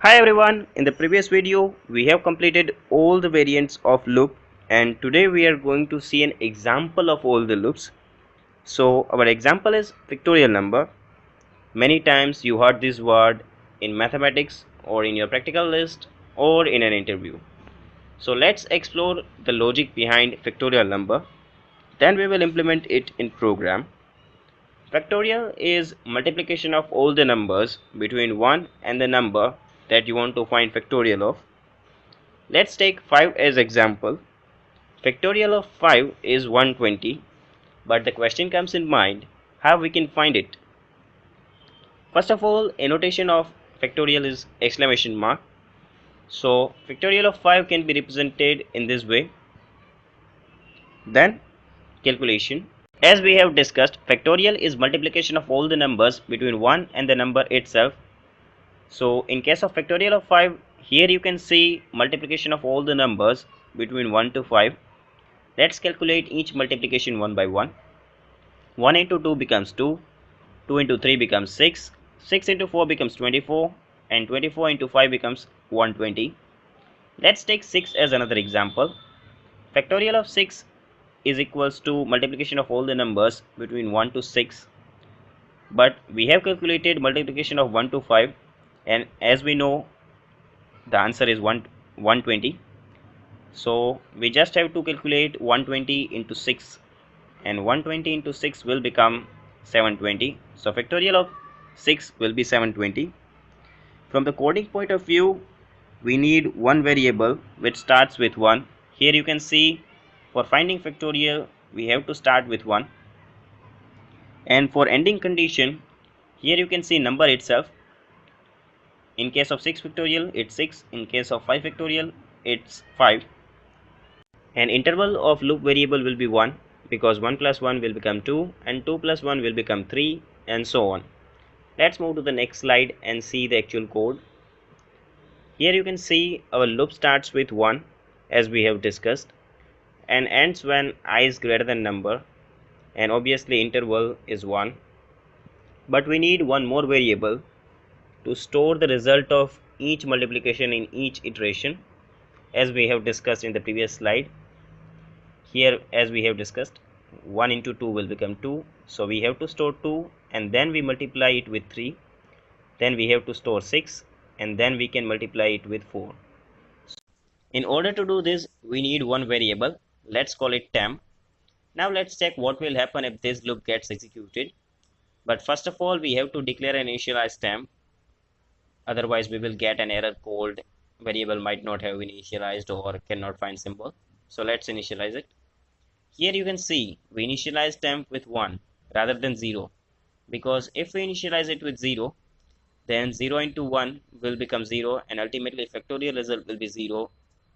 Hi everyone, in the previous video we have completed all the variants of loop and today we are going to see an example of all the loops. So our example is factorial number. Many times you heard this word in mathematics or in your practical list or in an interview. So let's explore the logic behind factorial number. Then we will implement it in program. Factorial is multiplication of all the numbers between 1 and the number that you want to find factorial of. Let's take 5 as example. Factorial of 5 is 120, but the question comes in mind how we can find it. First of all, annotation of factorial is exclamation mark. So factorial of 5 can be represented in this way. Then calculation. As we have discussed, factorial is multiplication of all the numbers between 1 and the number itself. So in case of factorial of 5, here you can see multiplication of all the numbers between 1 to 5. Let's calculate each multiplication one by one. 1 into 2 becomes 2, 2 into 3 becomes 6, 6 into 4 becomes 24, and 24 into 5 becomes 120. Let's take 6 as another example. Factorial of 6 is equals to multiplication of all the numbers between 1 to 6. But we have calculated multiplication of 1 to 5, and as we know the answer is 120. So we just have to calculate 120 into 6, and 120 into 6 will become 720. So factorial of 6 will be 720. From the coding point of view, we need one variable which starts with 1. Here you can see for finding factorial we have to start with 1, and for ending condition here you can see number itself. In case of 6 factorial it's 6, in case of 5 factorial it's 5. An interval of loop variable will be 1 because 1 plus 1 will become 2 and 2 plus 1 will become 3 and so on. Let's move to the next slide and see the actual code. Here you can see our loop starts with 1 as we have discussed and ends when I is greater than number, and obviously interval is 1. But we need one more variable to store the result of each multiplication in each iteration as we have discussed in the previous slide. Here as we have discussed 1 into 2 will become 2, so we have to store 2 and then we multiply it with 3, then we have to store 6 and then we can multiply it with 4. In order to do this we need one variable, let's call it temp. Now let's check what will happen if this loop gets executed. But first of all we have to declare an initialize temp, otherwise we will get an error called variable might not have initialized or cannot find symbol. So let's initialize it. Here you can see we initialize temp with 1 rather than 0, because if we initialize it with 0 then 0 into 1 will become 0 and ultimately factorial result will be 0,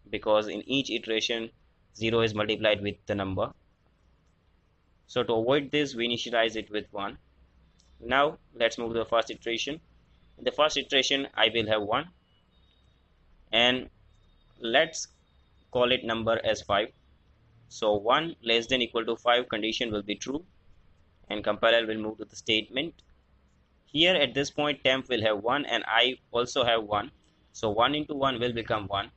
because in each iteration 0 is multiplied with the number. So to avoid this we initialize it with 1. Now let's move to the first iteration. In the first iteration I will have 1 and let's call it number as 5. So 1 less than equal to 5 condition will be true and compiler will move to the statement. Here at this point temp will have 1 and I also have 1, so 1 into 1 will become 1.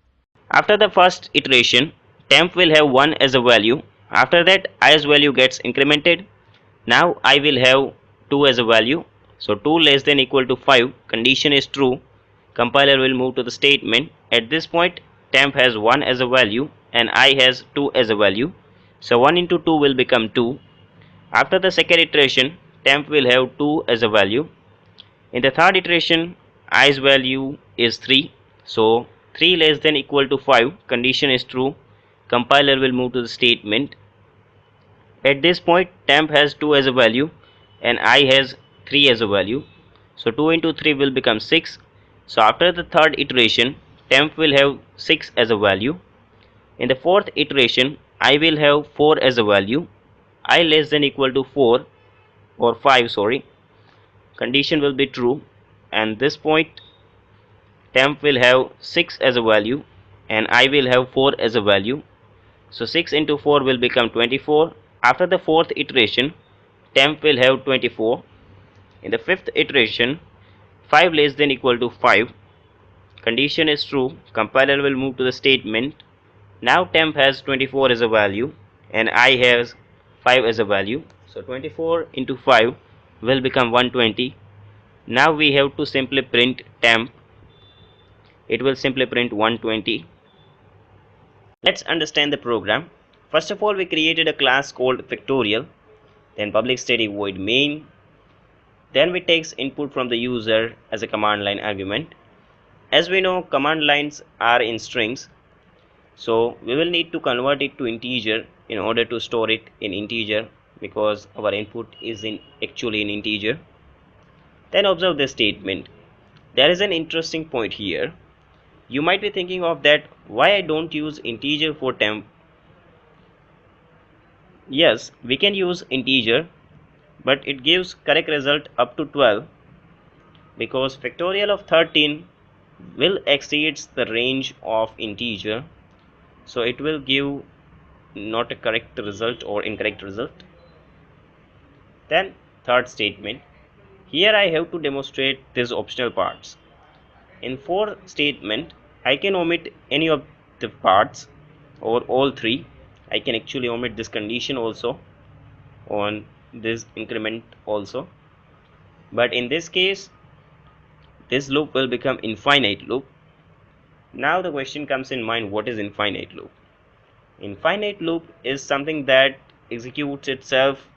After the first iteration temp will have 1 as a value. After that i's value gets incremented. Now I will have 2 as a value, so 2 less than equal to 5 condition is true. Compiler will move to the statement. At this point temp has 1 as a value and I has 2 as a value, so 1 into 2 will become 2. After the second iteration temp will have 2 as a value. In the third iteration i's value is 3, so 3 less than equal to 5 condition is true. Compiler will move to the statement. At this point temp has 2 as a value and I has 3 as a value, so 2 into 3 will become 6. So after the third iteration temp will have 6 as a value. In the fourth iteration I will have 4 as a value. I less than equal to 4 or 5, sorry, condition will be true, and this point temp will have 6 as a value and I will have 4 as a value, so 6 into 4 will become 24. After the fourth iteration temp will have 24. In the fifth iteration 5 less than equal to 5 condition is true, compiler will move to the statement. Now temp has 24 as a value and I has 5 as a value. So 24 into 5 will become 120. Now we have to simply print temp. It will simply print 120. Let's understand the program. First of all, we created a class called Factorial, then public static void main. Then we takes input from the user as a command line argument. As we know, command lines are in strings, so we will need to convert it to integer in order to store it in integer, because our input is actually in integer. Then observe this statement. There is an interesting point here. You might be thinking of that, why I don't use integer for temp. Yes, we can use integer, but it gives correct result up to 12, because factorial of 13 will exceeds the range of integer, so it will give not a correct result or incorrect result. Then third statement, here I have to demonstrate these optional parts. In for statement, I can omit any of the parts or all three. I can actually omit this condition also on this increment also, but in this case this loop will become infinite loop. Now the question comes in mind, what is infinite loop? Infinite loop is something that executes itself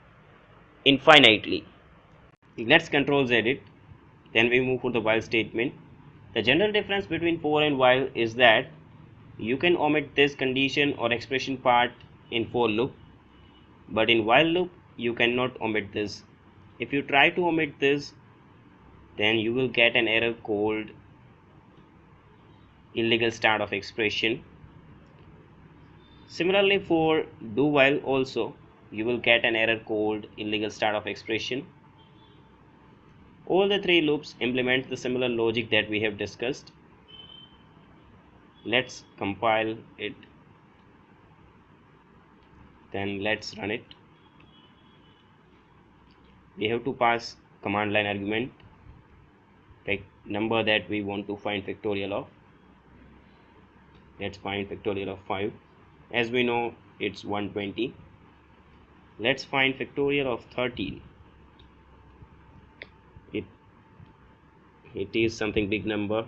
infinitely. Let's control Z it, then we move for the while statement. The general difference between for and while is that you can omit this condition or expression part in for loop, but in while loop you cannot omit this. If you try to omit this, then you will get an error called illegal start of expression. Similarly, for do while also you will get an error called illegal start of expression. All the three loops implement the similar logic that we have discussed. Let's compile it, then let's run it. We have to pass command line argument, like number that we want to find factorial of. Let's find factorial of 5. As we know, it's 120. Let's find factorial of 13. It is something big number,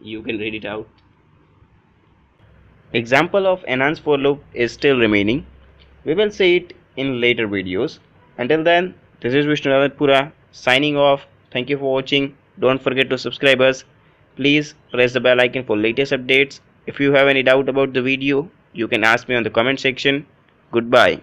you can read it out. Example of enhanced for loop is still remaining. We will see it in later videos. Until then, this is Vishnu signing off. Thank you for watching. Don't forget to subscribe us. Please press the bell icon for latest updates. If you have any doubt about the video, you can ask me on the comment section. Goodbye.